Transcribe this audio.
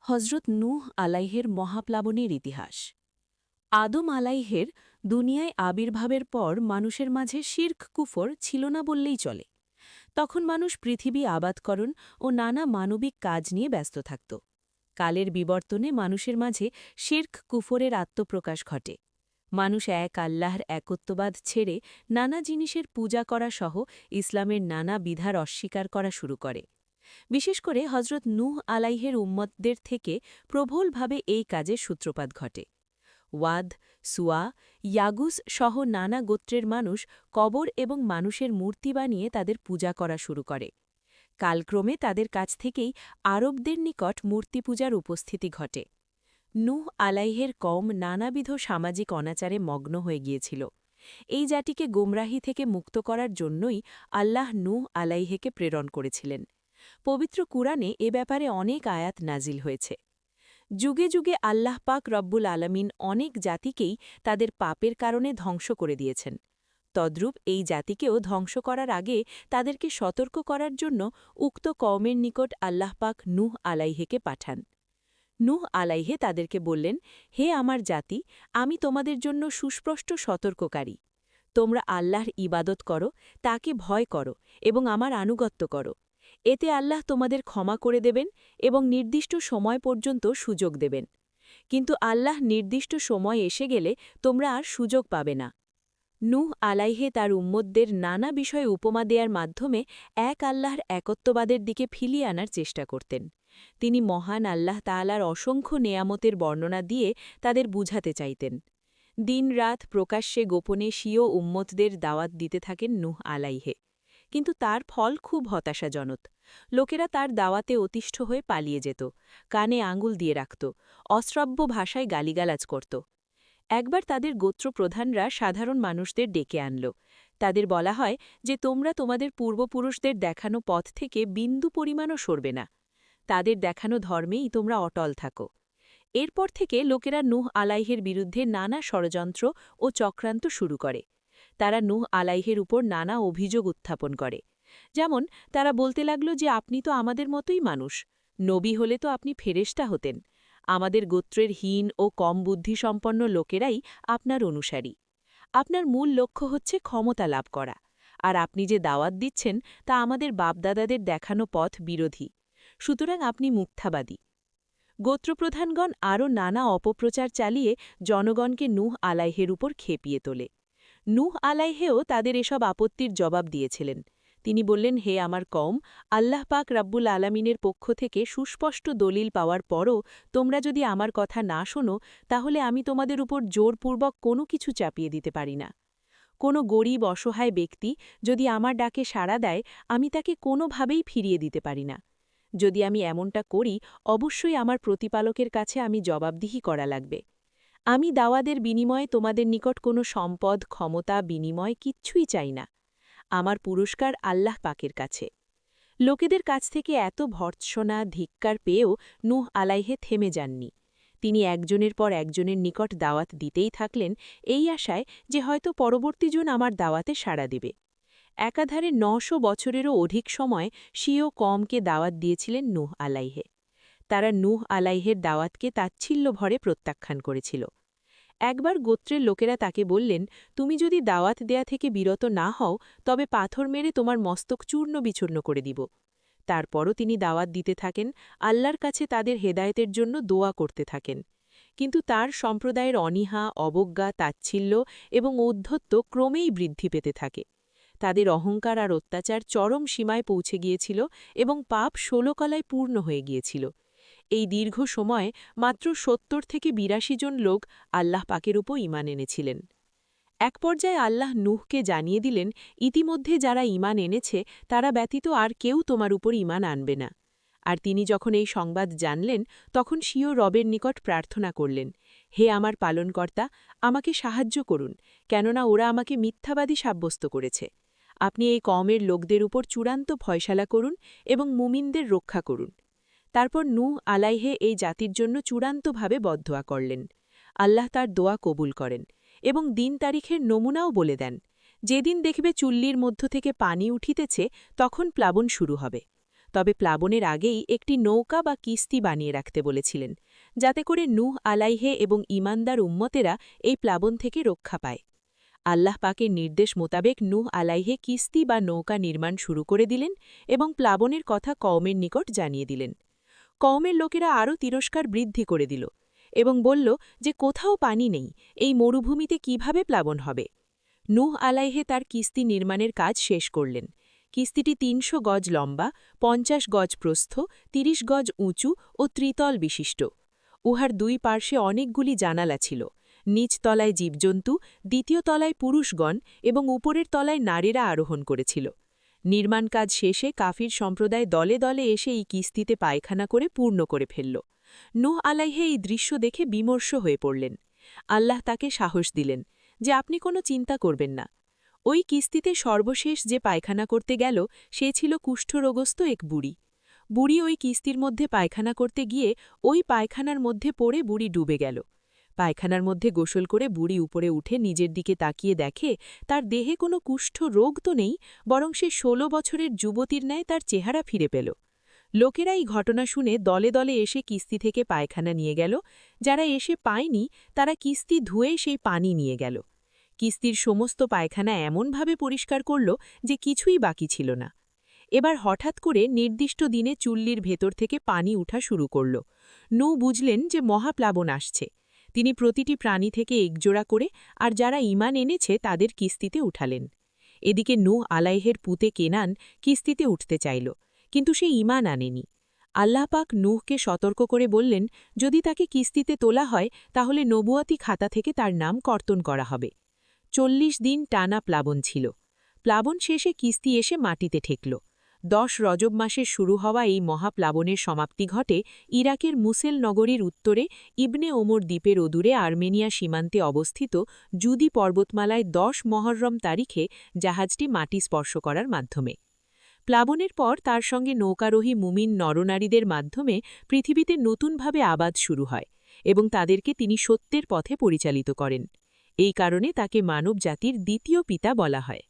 হজরত নূহ আলাইহের মহাপ্লাবনের ইতিহাস। আদম আলাইহের দুনিয়ায় আবির্ভাবের পর মানুষের মাঝে শির্ক কুফর ছিল না বললেই চলে। তখন মানুষ পৃথিবী আবাদকরণ ও নানা মানবিক কাজ নিয়ে ব্যস্ত থাকত। কালের বিবর্তনে মানুষের মাঝে শির্ক কুফরের আত্মপ্রকাশ ঘটে। মানুষ এক আল্লাহর একত্ববাদ ছেড়ে নানা জিনিসের পূজা করা সহ ইসলামের নানা বিধার অস্বীকার করা শুরু করে। বিশেষ করে হজরত নূহ আলাইহের উম্মতদের থেকে প্রবলভাবে এই কাজের সূত্রপাত ঘটে। ওয়াদ, সুয়া, ইয়াগুস সহ নানা গোত্রের মানুষ কবর এবং মানুষের মূর্তি বানিয়ে তাদের পূজা করা শুরু করে। কালক্রমে তাদের কাছ থেকেই আরবদের নিকট মূর্তি পূজার উপস্থিতি ঘটে। নূহ আলাইহের কওম নানাবিধ সামাজিক অনাচারে মগ্ন হয়ে গিয়েছিল। এই জাতিকে গোমরাহি থেকে মুক্ত করার জন্যই আল্লাহ নূহ আলাইহেকে প্রেরণ করেছিলেন। পবিত্র কুরআনে এ ব্যাপারে অনেক আয়াত নাজিল হয়েছে। যুগে যুগে আল্লাহ পাক রব্বুল আলামিন অনেক জাতিকেই তাদের পাপের কারণে ধ্বংস করে দিয়েছেন। তদ্রূপ এই জাতিকেও ধ্বংস করার আগে তাদেরকে সতর্ক করার জন্য উক্ত কওমের নিকট আল্লাহ পাক নূহ আলাইহেকে পাঠান। নূহ আলাইহে তাদেরকে বললেন, হে আমার জাতি, আমি তোমাদের জন্য সুস্পষ্ট সতর্ককারী। তোমরা আল্লাহর ইবাদত করো, তাকে ভয় করো এবং আমার আনুগত্য করো। এতে আল্লাহ তোমাদের ক্ষমা করে দেবেন এবং নির্দিষ্ট সময় পর্যন্ত সুযোগ দেবেন। কিন্তু আল্লাহ নির্দিষ্ট সময় এসে গেলে তোমরা আর সুযোগ পাবে না। নূহ আলাইহে তার উম্মতদের নানা বিষয়ে উপমা দেয়ার মাধ্যমে এক আল্লাহর একত্ববাদের দিকে ফিরিয়ে আনার চেষ্টা করতেন। তিনি মহান আল্লাহ তাআলার অসংখ্য নেয়ামতের বর্ণনা দিয়ে তাদের বুঝাতে চাইতেন। দিন-রাত প্রকাশ্যে গোপনে স্বীয় উম্মতদের দাওয়াত দিতে থাকেন নূহ আলাইহে। কিন্তু তার ফল খুব হতাশাজনক। লোকেরা তার দাওয়াতে অতিষ্ঠ হয়ে পালিয়ে যেত, কানে আঙুল দিয়ে রাখত, অশ্রাব্য ভাষায় গালিগালাজ করত। একবার তাদের গোত্রপ্রধানরা সাধারণ মানুষদের ডেকে আনল। তাদের বলা হয় যে তোমরা তোমাদের পূর্বপুরুষদের দেখানো পথ থেকে বিন্দু পরিমাণও সরবে না। তাদের দেখানো ধর্মেই তোমরা অটল থাকো। এরপর থেকে লোকেরা নূহ আলাইহের বিরুদ্ধে নানা ষড়যন্ত্র ও চক্রান্ত শুরু করে। তারা নূহ আলাইহের উপর নানা অভিযোগ উত্থাপন করে। যেমন তারা বলতে লাগল যে আপনি তো আমাদের মতোই মানুষ, নবী হলে তো আপনি ফেরেশতা হতেন। আমাদের গোত্রের হীন ও কম বুদ্ধিসম্পন্ন লোকেরাই আপনার অনুসারী। আপনার মূল লক্ষ্য হচ্ছে ক্ষমতা লাভ করা, আর আপনি যে দাওয়াত দিচ্ছেন তা আমাদের বাপদাদাদের দেখানো পথ বিরোধী। সুতরাং আপনি মিথ্যাবাদী। গোত্রপ্রধানগণ আরও নানা অপপ্রচার চালিয়ে জনগণকে নূহ আলাইহের উপর খেপিয়ে তোলে। নূহ আলাইহেও তাদের এসব আপত্তির জবাব দিয়েছিলেন। তিনি বললেন, হে আমার কওম, আল্লাহ পাক রাব্বুল আলামিনের পক্ষ থেকে সুস্পষ্ট দলিল পাওয়ার পরও তোমরা যদি আমার কথা না শোনো, তাহলে আমি তোমাদের উপর জোরপূর্বক কোনো কিছু চাপিয়ে দিতে পারি না। কোনো গরিব অসহায় ব্যক্তি যদি আমার ডাকে সাড়া দেয়, আমি তাকে কোনোভাবেই ফিরিয়ে দিতে পারি না। যদি আমি এমনটা করি, অবশ্যই আমার প্রতিপালকের কাছে আমি জবাবদিহি করা লাগবে। আমি দাওয়াদের বিনিময়ে তোমাদের নিকট কোনো সম্পদ, ক্ষমতা, বিনিময় কিচ্ছুই চাই না। আমার পুরস্কার আল্লাহ পাকের কাছে। লোকেদের কাছ থেকে এত ভর্ৎসনা, ধিক্কার পেয়েও নূহ আলাইহে থেমে যাননি। তিনি একজনের পর একজনের নিকট দাওয়াত দিতেই থাকলেন, এই আশায় যে হয়তো পরবর্তীজন আমার দাওয়াতে সাড়া দেবে। একাধারে ৯০০ বছরেরও অধিক সময় স্বীয় কওমকে দাওয়াত দিয়েছিলেন নূহ আলাইহে। তারা নূহ আলাইহের দাওয়াতকে তাচ্ছিল্য ভরে প্রত্যাখ্যান করেছিল। একবার গোত্রের লোকেরা তাকে বললেন, তুমি যদি দাওয়াত দেয়া থেকে বিরত না হও, তবে পাথর মেরে তোমার মস্তক চূর্ণ বিচূর্ণ করে দিব। তারপরও তিনি দাওয়াত দিতে থাকেন, আল্লাহর কাছে তাদের হেদায়েতের জন্য দোয়া করতে থাকেন। কিন্তু তার সম্প্রদায়ের অনীহা, অবজ্ঞা, তাচ্ছিল্য এবং ঔদ্ধত্য ক্রমেই বৃদ্ধি পেতে থাকে। তাদের অহংকার আর অত্যাচার চরম সীমায় পৌঁছে গিয়েছিল এবং পাপ ষোলকলায় পূর্ণ হয়ে গিয়েছিল। এই দীর্ঘ সময়ে মাত্র ৭০ থেকে ৮২ জন লোক আল্লাহ পাকের উপর ঈমান এনেছিলেন। এক পর্যায়ে আল্লাহ নূহকে জানিয়ে দিলেন, ইতিমধ্যে যারা ঈমান এনেছে তারা ব্যতীত আর কেউ তোমার উপর ঈমান আনবে না। আর তিনি যখন এই সংবাদ জানলেন, তখন স্বীয় রবের নিকট প্রার্থনা করলেন, হে আমার পালনকর্তা, আমাকে সাহায্য করুন, কেননা ওরা আমাকে মিথ্যাবাদী সাব্যস্ত করেছে। আপনি এই কওমের লোকদের উপর চূড়ান্ত ফয়সালা করুন এবং মুমিনদের রক্ষা করুন। তারপর নূহ আলাইহে এই জাতির জন্য চূড়ান্তভাবে বদদোয়া করলেন। আল্লাহ তার দোয়া কবুল করেন এবং দিন তারিখের নমুনাও বলে দেন। যেদিন দেখবে চুল্লির মধ্য থেকে পানি উঠিতেছে, তখন প্লাবন শুরু হবে। তবে প্লাবনের আগেই একটি নৌকা বা কিস্তি বানিয়ে রাখতে বলেছিলেন, যাতে করে নূহ আলাইহে এবং ঈমানদার উম্মতেরা এই প্লাবন থেকে রক্ষা পায়। আল্লাহ পাকের নির্দেশ মোতাবেক নূহ আলাইহে কিস্তি বা নৌকা নির্মাণ শুরু করে দিলেন এবং প্লাবনের কথা কওমের নিকট জানিয়ে দিলেন। কওমের লোকেরা আরও তিরস্কার বৃদ্ধি করে দিল এবং বলল যে কোথাও পানি নেই, এই মরুভূমিতে কিভাবে প্লাবন হবে। নূহ আলাইহে তার কিস্তি নির্মাণের কাজ শেষ করলেন। কিস্তিটি ৩০০ গজ লম্বা, ৫০ গজ প্রস্থ, ৩০ গজ উঁচু ও ত্রিতল বিশিষ্ট। উহার দুই পার্শ্বে অনেকগুলি জানালা ছিল। নিচ তলায় জীবজন্তু, দ্বিতীয় তলায় পুরুষগণ এবং উপরের তলায় নারীরা আরোহণ করেছিল। নির্মাণ কাজ শেষে কাফির সম্প্রদায় দলে দলে এসে এই কিস্তিতে পায়খানা করে পূর্ণ করে ফেলল। নূহ আলাইহে এই দৃশ্য দেখে বিমর্ষ হয়ে পড়লেন। আল্লাহ তাকে সাহস দিলেন যে আপনি কোনো চিন্তা করবেন না। ওই কিস্তিতে সর্বশেষ যে পায়খানা করতে গেল সে ছিল কুষ্ঠরোগস্থ এক বুড়ি। বুড়ি ওই কিস্তির মধ্যে পায়খানা করতে গিয়ে ওই পায়খানার মধ্যে পড়ে বুড়ি ডুবে গেল। পায়খানার মধ্যে গোসল করে বুড়ি উপরে উঠে নিজের দিকে তাকিয়ে দেখে তার দেহে কোনো কুষ্ঠ রোগ তো নেই, বরং সে ১৬ বছরের যুবতীর ন্যায় তার চেহারা ফিরে পেল। লোকেরা এই ঘটনা শুনে দলে দলে এসে কিস্তি থেকে পায়খানা নিয়ে গেল। যারা এসে পায়নি তারা কিস্তি ধুয়ে সেই পানি নিয়ে গেল। কিস্তির সমস্ত পায়খানা এমনভাবে পরিষ্কার করল যে কিছুই বাকি ছিল না। এবার হঠাৎ করে নির্দিষ্ট দিনে চুল্লির ভেতর থেকে পানি উঠা শুরু করল। নূহ বুঝলেন যে মহাপ্লাবন আসছে। তিনি প্রতিটি প্রাণী থেকে একজোড়া করে আর যারা ঈমান এনেছে তাদের কিস্তিতে উঠালেন। এদিকে নূহ আলাইহের পুতে কেনান কিস্তিতে উঠতে চাইল, কিন্তু সে ঈমান আনেনি। আল্লাহ পাক নূহকে সতর্ক করে বললেন, যদি তাকে কিস্তিতে তোলা হয় তাহলে নবুয়াতি খাতা থেকে তার নাম কর্তন করা হবে। ৪০ দিন টানা প্লাবন ছিল। প্লাবন শেষে কিস্তি এসে মাটিতে ঠেকল। ১০ রজব মাসের শুরু হওয়া এই মহাপ্লাবনের সমাপ্তি ঘটে ইরাকের মুসেল নগরীর উত্তরে ইবনে ওমর দ্বীপের অদূরে আর্মেনিয়া সীমান্তে অবস্থিত জুদি পর্বতমালায় ১০ মহররম তারিখে জাহাজটি মাটি স্পর্শ করার মাধ্যমে। প্লাবনের পর তার সঙ্গে নৌকারোহী মুমিন নরনারীদের মাধ্যমে পৃথিবীতে নতুনভাবে আবাদ শুরু হয় এবং তাদেরকে তিনি সত্যের পথে পরিচালিত করেন। এই কারণে তাকে মানব জাতির দ্বিতীয় পিতা বলা হয়।